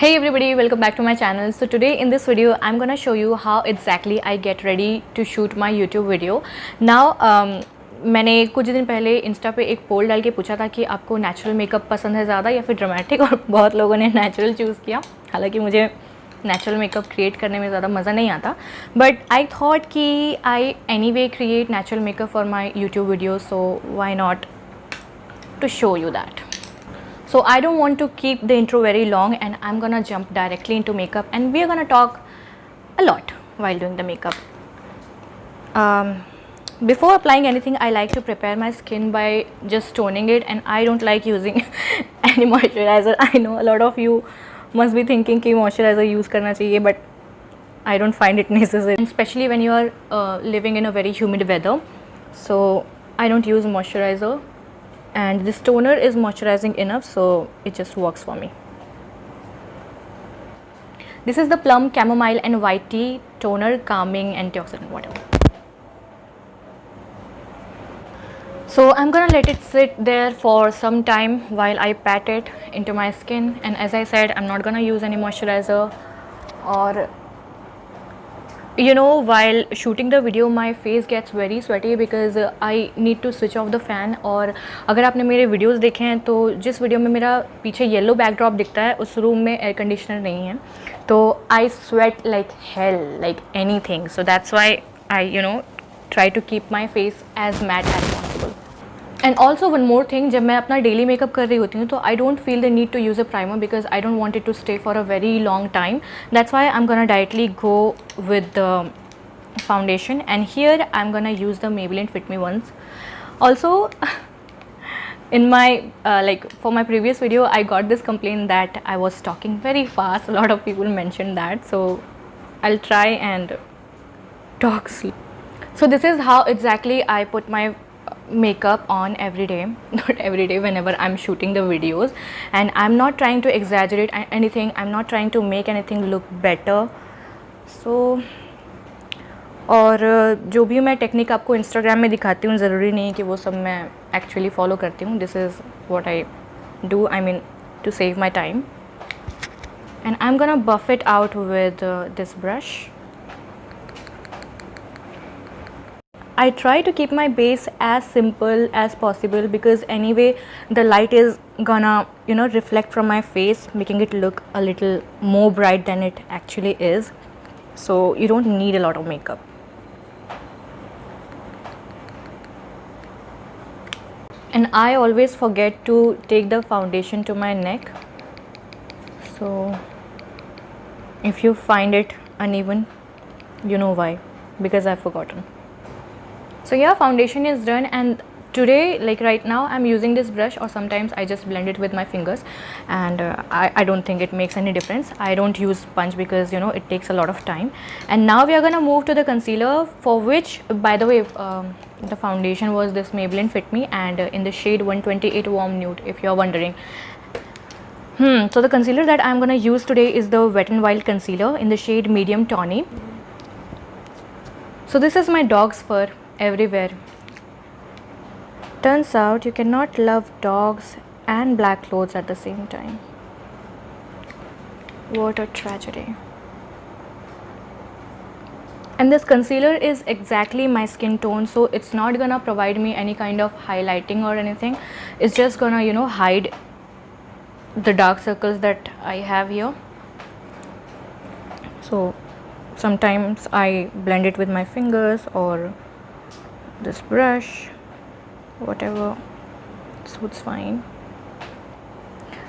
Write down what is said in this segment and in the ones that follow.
Hey everybody, welcome back to my channel. So today in this video I'm gonna show you how exactly I get ready to shoot my YouTube video. Now मैंने कुछ दिन पहले Insta पे एक पोल डाल के पूछा था कि आपको नेचुरल मेकअप पसंद है ज़्यादा या फिर ड्रामेटिक, और बहुत लोगों ने नेचुरल चूज़ किया। हालांकि मुझे नेचुरल मेकअप क्रिएट करने में ज़्यादा मज़ा नहीं आता, बट आई थॉट कि I anyway create natural makeup for my YouTube video, so why not to show you that. So I don't want to keep the intro very long and I'm gonna jump directly into makeup, and we are gonna talk a lot while doing the makeup. Before applying anything, I like to prepare my skin by just toning it, and I don't like using any moisturizer. I know a lot of you must be thinking कि moisturizer use करना चाहिए, but I don't find it necessary, especially when you are living in a very humid weather. So I don't use moisturizer, and this toner is moisturizing enough, so it just works for me. This is the Plum Chamomile and White Tea Toner, calming, antioxidant, whatever. So I'm gonna let it sit there for some time while I pat it into my skin, and as I said, I'm not gonna use any moisturizer. Or you know, while shooting the video my face gets very sweaty because I need to switch off the fan. और अगर आपने मेरे videos देखे हैं तो जिस video में मेरा पीछे येलो बैकड्रॉप दिखता है उस रूम में एयर कंडीशनर नहीं है, तो I sweat like hell, like anything. So that's why I try to keep my face as matte as possible. And also one more thing, जब मैं अपना डेली मेकअप कर रही होती हूँ तो I don't feel the need to use a primer because I don't want it to stay for a very long time. That's why I'm gonna directly go with the foundation, and here I'm gonna use the Maybelline Fit Me Once. Also in my for my previous video I got this complaint that I was talking very fast. A lot of people mentioned that, so I'll try and talk slow. So this is how exactly I put my makeup on every day, not every day, whenever I'm shooting the videos, and I'm not trying to exaggerate anything, I'm not trying to make anything look better. So और जो भी मैं technique आपको Instagram में दिखाती हूँ ज़रूरी नहीं कि वो सब मैं एक्चुअली फॉलो करती हूँ. This is what I do, I mean to save my time, and I am gonna buff it out with this brush. I try to keep my base as simple as possible because anyway the light is gonna reflect from my face, making it look a little more bright than it actually is. So you don't need a lot of makeup. And I always forget to take the foundation to my neck, so if you find it uneven, you know why, because I've forgotten. So yeah, foundation is done, and today, like right now, I'm using this brush, or sometimes I just blend it with my fingers, and I don't think it makes any difference. I don't use sponge because it takes a lot of time. And now we are gonna move to the concealer, for which, by the way, the foundation was this Maybelline Fit Me, and in the shade 128 Warm Nude, if you're wondering. So the concealer that I'm gonna use today is the Wet n Wild concealer in the shade Medium Tawny. So this is my dog's fur everywhere. Turns out you cannot love dogs and black clothes at the same time. What a tragedy. And this concealer is exactly my skin tone, so it's not gonna provide me any kind of highlighting or anything. It's just gonna hide the dark circles that I have here. So sometimes I blend it with my fingers or this brush, whatever suits fine.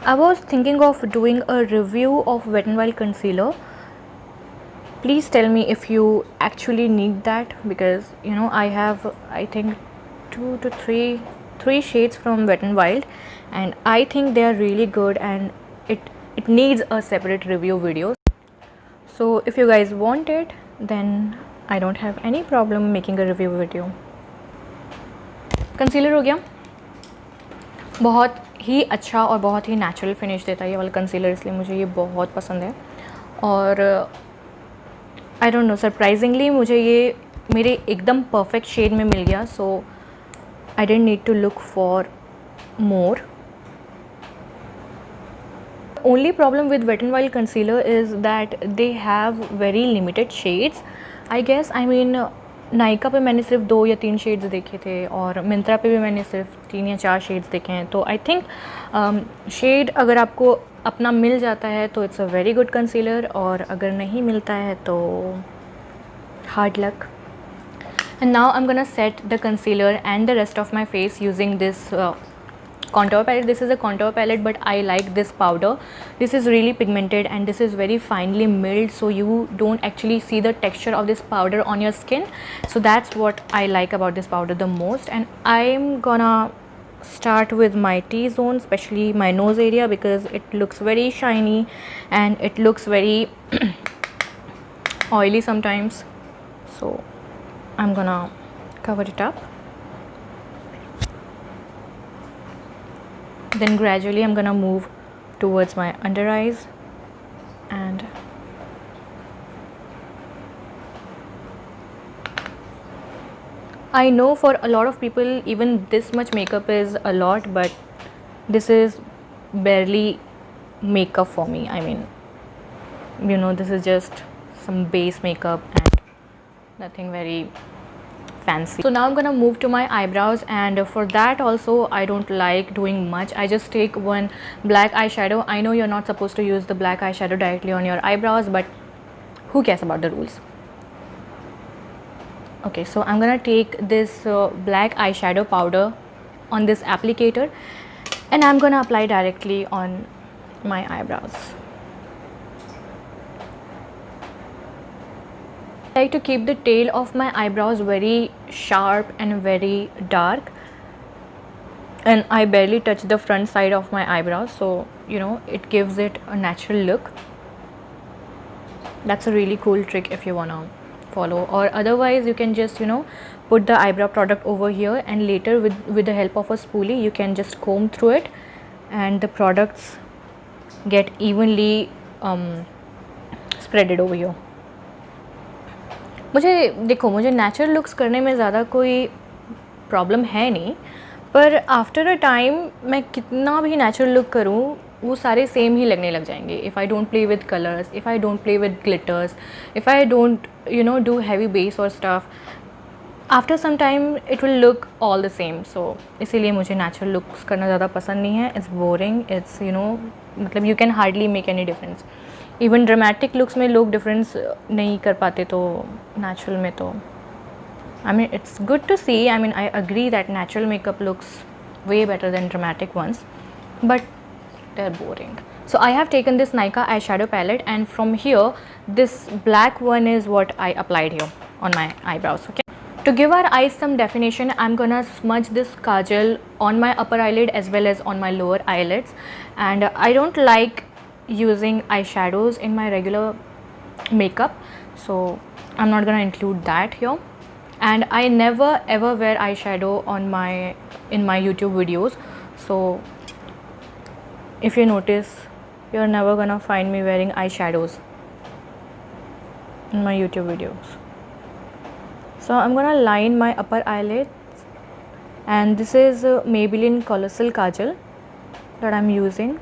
I was thinking of doing a review of Wet n Wild concealer. Please tell me if you actually need that, because I have, I think, 2 to 3 shades from Wet n Wild, and I think they are really good, and it needs a separate review video. So if you guys want it, then I don't have any problem making a review video. Concealer हो गया. बहुत ही अच्छा और बहुत ही natural finish देता है ये वाला कंसीलर, इसलिए मुझे ये बहुत पसंद है. और आई डोंट नो, सरप्राइजिंगली मुझे ये मेरे एकदम परफेक्ट शेड में मिल गया, so I didn't need to look for more. Only problem with Wet n Wild concealer is that they have very limited shades, I guess. I mean, Nykaa पे मैंने सिर्फ 2 या 3 शेड्स देखे थे और मिंत्रा पे भी मैंने सिर्फ 3 या 4 शेड्स देखे हैं. तो आई थिंक शेड अगर आपको अपना मिल जाता है तो it's a very good concealer, और अगर नहीं मिलता है तो hard luck. And now I'm gonna set the concealer and the rest of my face using this contour palette. This is a contour palette, but I like this powder. This is really pigmented and this is very finely milled, so you don't actually see the texture of this powder on your skin. So that's what I like about this powder the most. And I'm gonna start with my T-zone, especially my nose area, because it looks very shiny and it looks very oily sometimes. So I'm gonna cover it up. Then gradually I'm gonna move towards my under eyes, and I know for a lot of people even this much makeup is a lot, but this is barely makeup for me. I mean, you know, this is just some base makeup and nothing very fancy. So now I'm gonna move to my eyebrows, and for that also I don't like doing much. I just take one black eyeshadow. I know you're not supposed to use the black eyeshadow directly on your eyebrows, but who cares about the rules? Okay, so I'm gonna take this black eyeshadow powder on this applicator and I'm gonna apply directly on my eyebrows. I like to keep the tail of my eyebrows very sharp and very dark, and I barely touch the front side of my eyebrows, so you know, it gives it a natural look. That's a really cool trick if you wanna follow, or otherwise you can just, you know, put the eyebrow product over here and later with the help of a spoolie you can just comb through it and the products get evenly spreaded over here. मुझे देखो, मुझे natural looks करने में ज़्यादा कोई problem है नहीं, पर आफ्टर अ टाइम मैं कितना भी नेचुरल लुक करूँ वो सारे सेम ही लगने लग जाएंगे. If I don't play with colours, if I don't play with glitters, if I don't you know do heavy base or stuff, after some time it will look all the same. So इसीलिए मुझे natural looks करना ज़्यादा पसंद नहीं है. It's boring, it's you know, मतलब you can hardly make any difference. Even dramatic looks में लोग डिफरेंस नहीं कर पाते, तो नेचुरल में तो I mean, it's good to see. I mean, I agree that natural makeup looks way better than dramatic ones, but they're boring. So I have taken this Nykaa eyeshadow palette, and from here this black one is what I applied here on my eyebrows. Okay, to give our eyes some definition, I'm gonna smudge this kajal on my upper eyelid as well as on my lower eyelids. And I don't like using eyeshadows in my regular makeup, so I'm not gonna include that here. And I never ever wear eyeshadow on in my YouTube videos, so if you notice, you're never gonna find me wearing eyeshadows in my YouTube videos. So I'm gonna line my upper eyelids, and this is Maybelline Colossal Kajal that I'm using.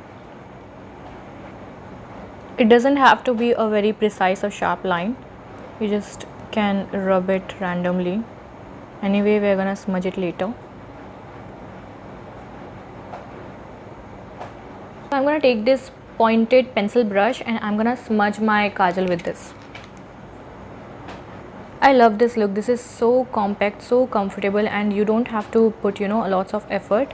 It doesn't have to be a very precise or sharp line, you just can rub it randomly. Anyway, we're gonna smudge it later. So I'm gonna take this pointed pencil brush and I'm gonna smudge my kajal with this. I love this look. This is so compact, so comfortable, and you don't have to put, you know, lots of effort.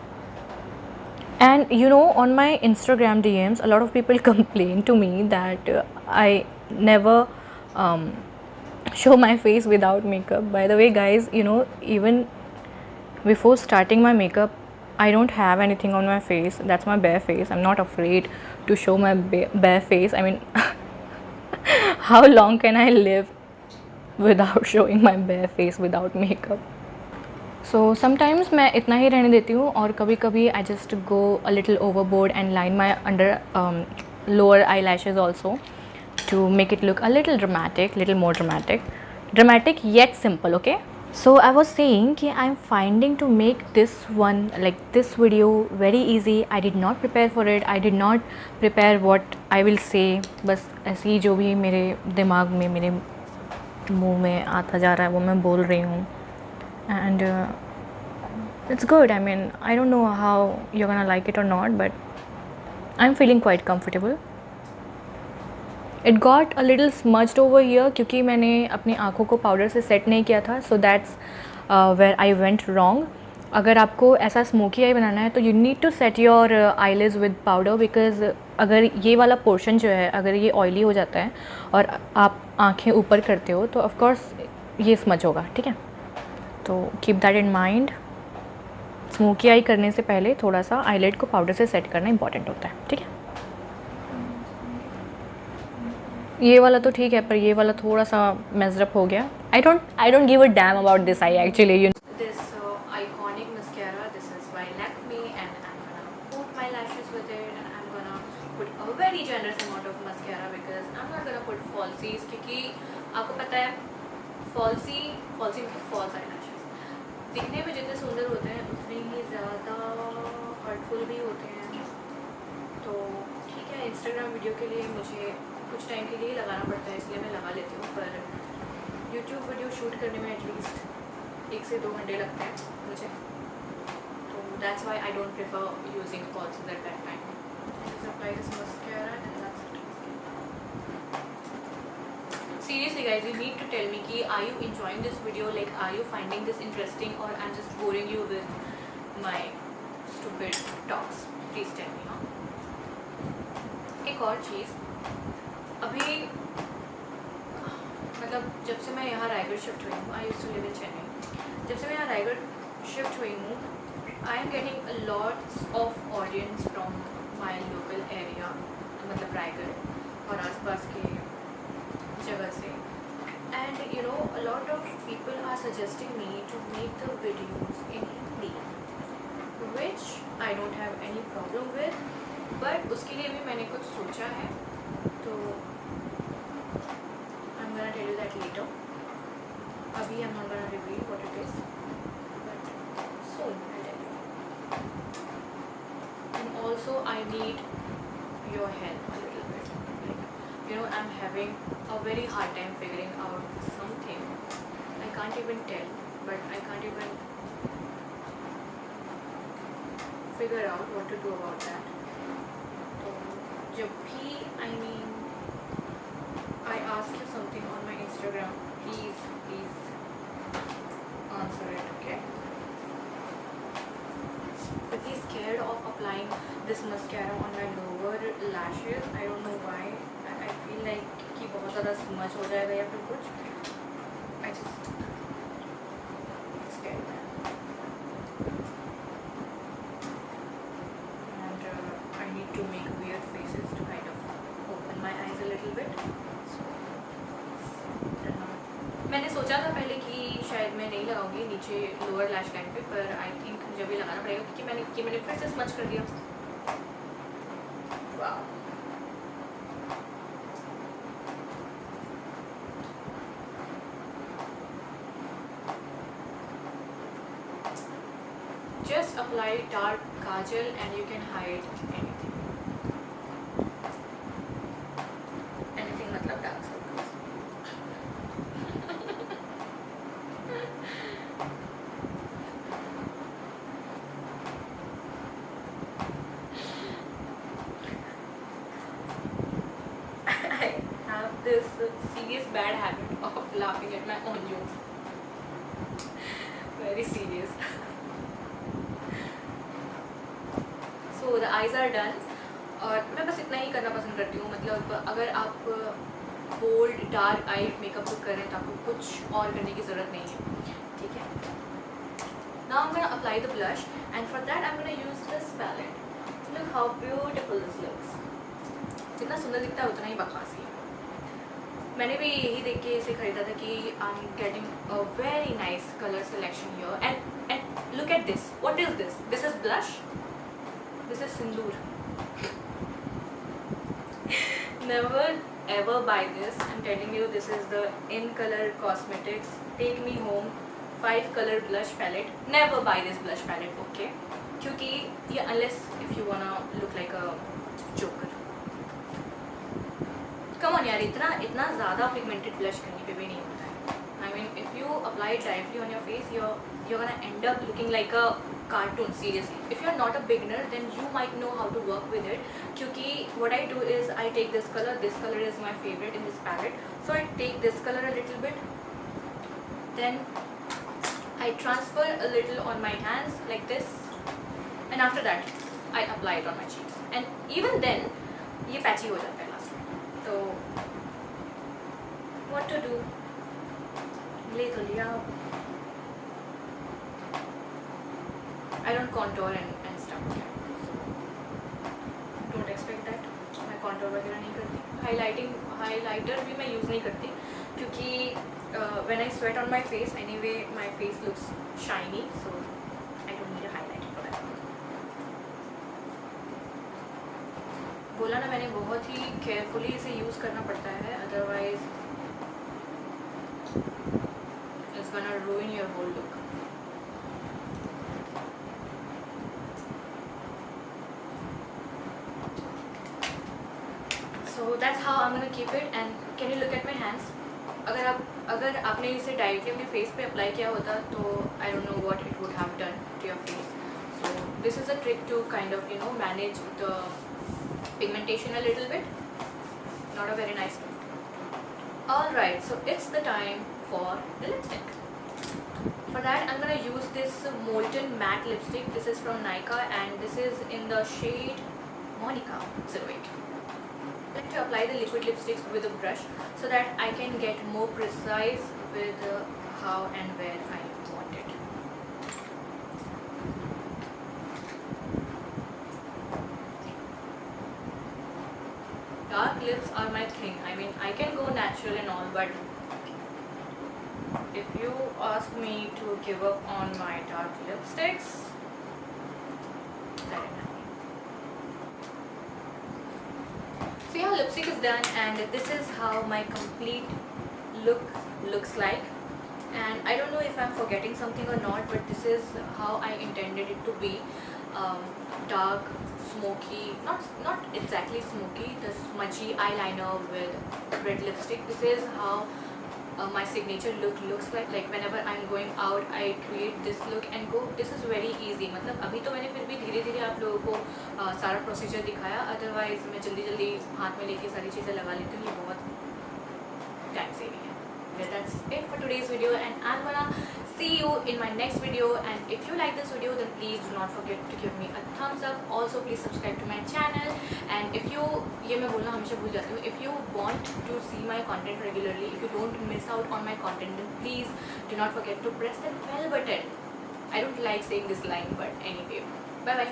And you know, on my Instagram DMs, a lot of people complain to me that I never show my face without makeup. By the way guys, you know, even before starting my makeup, I don't have anything on my face. That's my bare face. I'm not afraid to show my bare face. I mean, how long can I live without showing my bare face without makeup? So sometimes मैं इतना ही रहने देती हूँ, और कभी कभी I just go a little overboard and line my lower eyelashes also to make it look a little dramatic, little more dramatic yet simple. Okay, So I was saying कि I'm finding to make this one, like this video, very easy. I did not prepare for it. I did not prepare what I will say. बस ऐसे ही जो भी मेरे दिमाग में, मेरे मुंह में आता जा रहा है वो मैं बोल रही हूँ. And it's good. I mean, I don't know how you're gonna like it or not, but I'm feeling quite comfortable. It got a little smudged over here क्योंकि मैंने अपनी आँखों को पाउडर से सेट नहीं किया था. So that's where I went wrong. अगर आपको ऐसा स्मोकी आई बनाना है तो you need to set your eyelids with powder, because अगर ये वाला पोर्शन जो है अगर ये ऑयली हो जाता है और आप आँखें ऊपर करते हो तो ऑफकोर्स ये स्मच होगा. ठीक है, तो keep that in mind. Smoky आई करने से पहले थोड़ा सा आईलिड को पाउडर से सेट करना इंपॉर्टेंट होता है. ठीक है, ये वाला तो ठीक है पर ये वाला थोड़ा सा मेजरअप हो गया. I don't give a damn about this I actually. You this iconic mascara. This is by Lakme, and I'm gonna coat my lashes with it, and I'm gonna put a very generous amount of mascara because I'm not gonna put falsies क्योंकि आपको पता है falsie false eyelashes दिखने में जितने सुंदर होते हैं उतने ही ज़्यादा हर्टफुल भी होते हैं. तो ठीक है, इंस्टाग्राम वीडियो के लिए मुझे कुछ टाइम के लिए लगाना पड़ता है इसलिए मैं लगा लेती हूँ, पर यूट्यूब वीडियो शूट करने में एटलीस्ट 1 से 2 घंटे लगते हैं मुझे. तो that's why I don't prefer using falsies at that time. Just apply this mascara and that's it. Seriously guys, you need to tell me कि are you enjoying this video, like are you finding this interesting or I'm just boring you with my stupid talks. Please tell me. हाँ, एक और चीज़, अभी मतलब जब से मैं यहाँ रायगढ़ शिफ्ट हुई हूँ, I used to live in Chennai. जब से मैं यहाँ रायगढ़ शिफ्ट हुई हूँ, I am getting a lots of audience from my local area, मतलब रायगढ़ और आसपास के जगह से. And you know a lot of people are suggesting me to make the videos in Hindi, which I don't have any problem with, but उसके लिए भी मैंने कुछ सोचा है. तो I'm gonna tell you that later. अभी I'm not gonna reveal what it is, but soon I'll tell you. And also I need your help a little bit. Like, you know, I'm having a very hard time figuring out something. I can't even tell, but I can't even figure out what to do about that. तो जब भी I ask you something on my Instagram, please answer it, okay? But he's scared of applying this mascara on my lower lashes. I don't know why. I feel like कि बहुत ज़्यादा smudge हो जाएगा या फिर कुछ. I just scared. And I need to make weird faces to kind of open my eyes a little bit. मैंने सोचा था पहले कि शायद मैं नहीं लगाऊंगी नीचे लोअर लैश लाइन पे, पर आई थिंक मुझे भी लगाना पड़ेगा क्योंकि मैंने फिर से स्मच कर दिया. वाह, just apply dark kajal and you can hide anything मतलब dark circles. I have this serious bad habit of laughing at my own jokes. Very serious. So the eyes are done. और मैं बस इतना ही करना पसंद करती हूँ. मतलब अगर आप bold dark eye makeup look करें तो आपको कुछ और करने की ज़रूरत नहीं है. ठीक है. Now I'm gonna apply the blush, and for that I'm gonna use this palette. Look how beautiful this looks. जितना सुंदर दिखता है उतना ही बकवासी है. मैंने भी यही देख के इसे खरीदा था कि आई am getting a very nice colour selection here. And look at this. What is this? This is blush. This is Sindoor. Never ever buy this. I'm telling you, this is the In Color Cosmetics Take Me Home 5 color blush palette. Never buy this blush palette, okay? क्योंकि ये unless if you wanna look like a joker. Come on यार, इतना ज़्यादा pigmented blush कहीं पे भी नहीं होता है. I mean, if you apply it directly on your face, you're gonna end up looking like a cartoon. Seriously, if you're not a beginner, then you might know how to work with it. क्योंकि what I do is I take this color. This color is my favorite in this palette. So I take this color a little bit. Then I transfer a little on my hands like this, and after that I apply it on my cheeks. And even then, ये patchy हो जाता है last में. तो what to do? ले तो लिया. I don't contour and stuff. So don't expect that. मैं contour वगैरह नहीं करती. Highlighter भी मैं use नहीं करती क्योंकि when I sweat on my face, anyway my face looks shiny, so I don't need a highlighter for that. बोला ना मैंने, बहुत ही carefully इसे use करना पड़ता है, otherwise it's gonna ruin your whole look. So that's how I'm gonna keep it. And can you look at my hands? अगर आपने इसे डायरेक्टली अपने फेस पे अप्लाई किया होता तो I don't know what it would have done to your face. So this is a trick to kind of manage the pigmentation a little bit. Not a very nice trick. Alright, so it's the time for the lipstick. For that I'm gonna use this Molten Matte lipstick. This is from Nykaa and this is in the shade Monica 08. I like to apply the liquid lipsticks with a brush so that I can get more precise with how and where I want it. Dark lips are my thing. I mean, I can go natural and all, but if you ask me to give up on my dark lipsticks, that is nothing. So yeah, lipstick is done and this is how my complete look looks like. And I don't know if I'm forgetting something or not, but this is how I intended it to be. Dark, smoky, not exactly smoky, the smudgy eyeliner with red lipstick. This is how my signature look looks like. Like whenever I'm going out, I create this look and go. This is very easy. मतलब अभी तो मैंने फिर भी धीरे धीरे आप लोगों को सारा प्रोसीजर दिखाया. अदरवाइज मैं जल्दी जल्दी हाथ में लेके सारी चीज़ें लगा लेती हूँ. ये बहुत टाइम सेविंग है. Well, that's it for today's video and I'm gonna see you in my next video. And if you like this video, then please do not forget to give me a thumbs up. Also please subscribe to my channel. And if you, ये मैं बोलना हमेशा भूल जाती हूँ, if you want to see my content regularly, if you don't miss out on my content, then please do not forget to press the bell button. I don't like saying this line, but anyway, bye bye.